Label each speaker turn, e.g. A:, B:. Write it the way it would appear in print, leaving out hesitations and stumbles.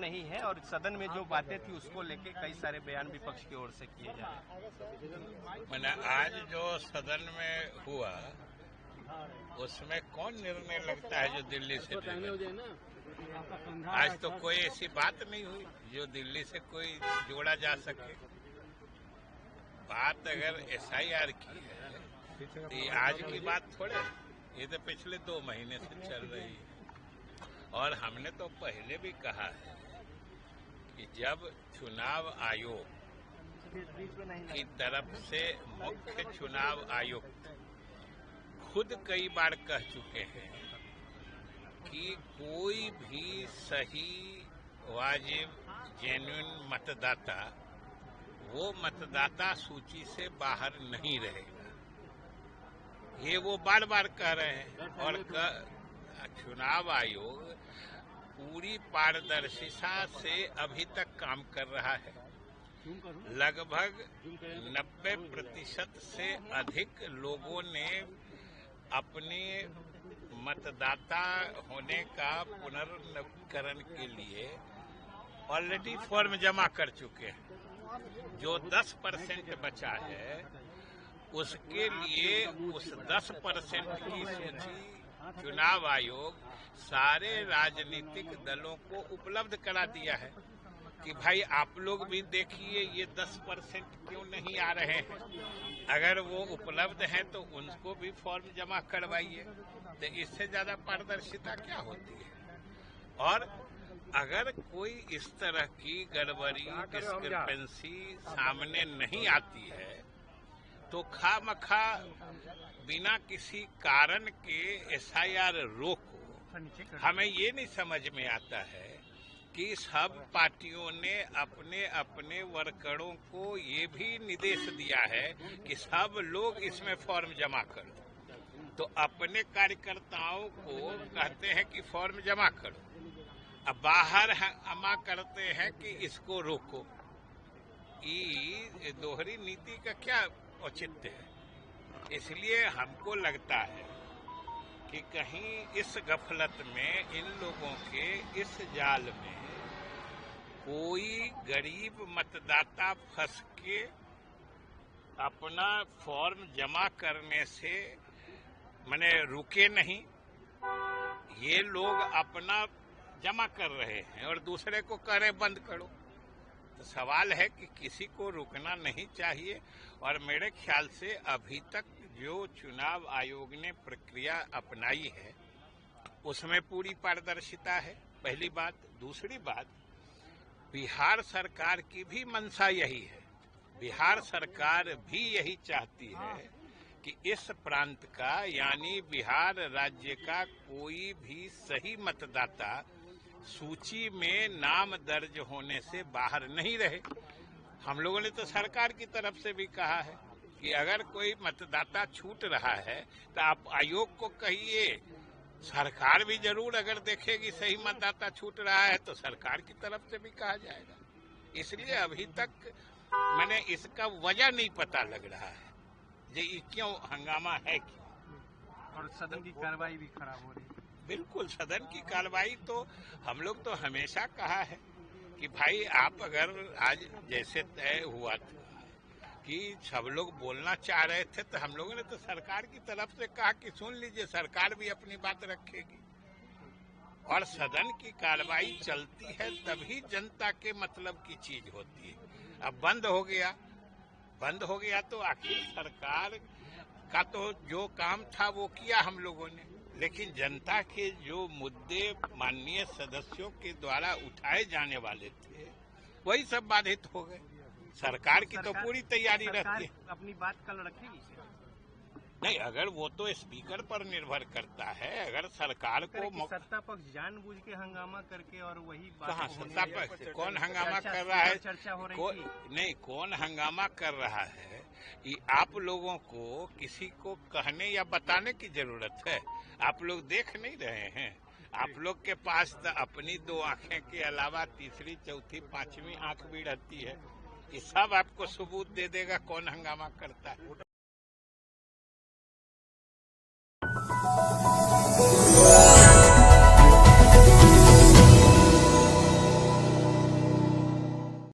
A: नहीं है और सदन में जो बातें थी उसको लेके कई सारे बयान विपक्ष की ओर से किए जा रहे हैं।
B: मैंने आज जो सदन में हुआ उसमें कौन निर्णय लगता है जो दिल्ली से आज तो कोई ऐसी बात नहीं हुई जो दिल्ली से कोई जोड़ा जा सके। बात अगर SIR की है तो ये आज की बात थोड़े, ये तो पिछले 2 महीने से चल रही है। और हमने तो पहले भी कहा है कि जब चुनाव आयोग की तरफ से मुख्य चुनाव आयुक्त खुद कई बार कह चुके हैं कि कोई भी सही वाजिब जेन्युइन मतदाता वो मतदाता सूची से बाहर नहीं रहेगा, ये वो बार बार कह रहे हैं। और चुनाव आयोग पूरी पारदर्शिता से अभी तक काम कर रहा है। लगभग 90% से अधिक लोगों ने अपने मतदाता होने का पुनर्नवीकरण के लिए ऑलरेडी फॉर्म जमा कर चुके हैं। जो 10% बचा है उसके लिए उस 10% की सूची चुनाव आयोग सारे राजनीतिक दलों को उपलब्ध करा दिया है कि भाई आप लोग भी देखिए ये 10% क्यों नहीं आ रहे हैं। अगर वो उपलब्ध हैं तो उनको भी फॉर्म जमा करवाइए। तो इससे ज्यादा पारदर्शिता क्या होती है। और अगर कोई इस तरह की गड़बड़ी डिस्क्रिपेंसी सामने नहीं आती है तो खामखा बिना किसी कारण के SIR रोको। हमें ये नहीं समझ में आता है कि सब पार्टियों ने अपने अपने वर्करों को ये भी निर्देश दिया है कि सब लोग इसमें फॉर्म जमा करो। तो अपने कार्यकर्ताओं को कहते हैं कि फॉर्म जमा करो, अब बाहर हंगामा करते हैं कि इसको रोको। ये दोहरी नीति का क्या औचित्य है। इसलिए हमको लगता है कि कहीं इस गफलत में इन लोगों के इस जाल में कोई गरीब मतदाता फंस के अपना फॉर्म जमा करने से माने रुके नहीं। ये लोग अपना जमा कर रहे हैं और दूसरे को कह रहे बंद करो। तो सवाल है कि किसी को रुकना नहीं चाहिए। और मेरे ख्याल से अभी तक जो चुनाव आयोग ने प्रक्रिया अपनाई है उसमें पूरी पारदर्शिता है, पहली बात। दूसरी बात, बिहार सरकार की भी मंशा यही है। बिहार सरकार भी यही चाहती है कि इस प्रांत का यानी बिहार राज्य का कोई भी सही मतदाता सूची में नाम दर्ज होने से बाहर नहीं रहे। हम लोगों ने तो सरकार की तरफ से भी कहा है कि अगर कोई मतदाता छूट रहा है तो आप आयोग को कहिए। सरकार भी जरूर अगर देखेगी सही मतदाता छूट रहा है तो सरकार की तरफ से भी कहा जाएगा। इसलिए अभी तक मैंने इसका वजह नहीं पता लग रहा है ये क्यों हंगामा है क्यों।
A: और सदन की कार्रवाई भी खराब हो रही है।
B: बिल्कुल, सदन की कार्रवाई तो हम लोग तो हमेशा कहा है कि भाई आप अगर आज जैसे तय हुआ था कि सब लोग बोलना चाह रहे थे तो हम लोगों ने तो सरकार की तरफ से कहा कि सुन लीजिए, सरकार भी अपनी बात रखेगी। और सदन की कार्रवाई चलती है तभी जनता के मतलब की चीज होती है। अब बंद हो गया तो आखिर सरकार का तो जो काम था वो किया हम लोगों ने, लेकिन जनता के जो मुद्दे माननीय सदस्यों के द्वारा उठाए जाने वाले थे वही सब बाधित हो गए। सरकार की तो पूरी तैयारी रहती है।
A: अपनी बात कल रखेगी
B: नहीं, अगर वो तो स्पीकर पर निर्भर करता है। अगर सरकार को
A: सत्ता पक्ष जानबूझ के हंगामा करके और वही
B: कहाँ सत्ता पक्ष कौन हंगामा कर रहा है,
A: चर्चा हो रही थी।
B: नहीं, कौन हंगामा कर रहा है कि आप लोगों को किसी को कहने या बताने की जरूरत है। आप लोग देख नहीं रहे हैं। आप लोग के पास तो अपनी 2 आंखें के अलावा तीसरी चौथी पांचवी आंख भी रहती है। ये सब आपको सबूत दे देगा कौन हंगामा करता है।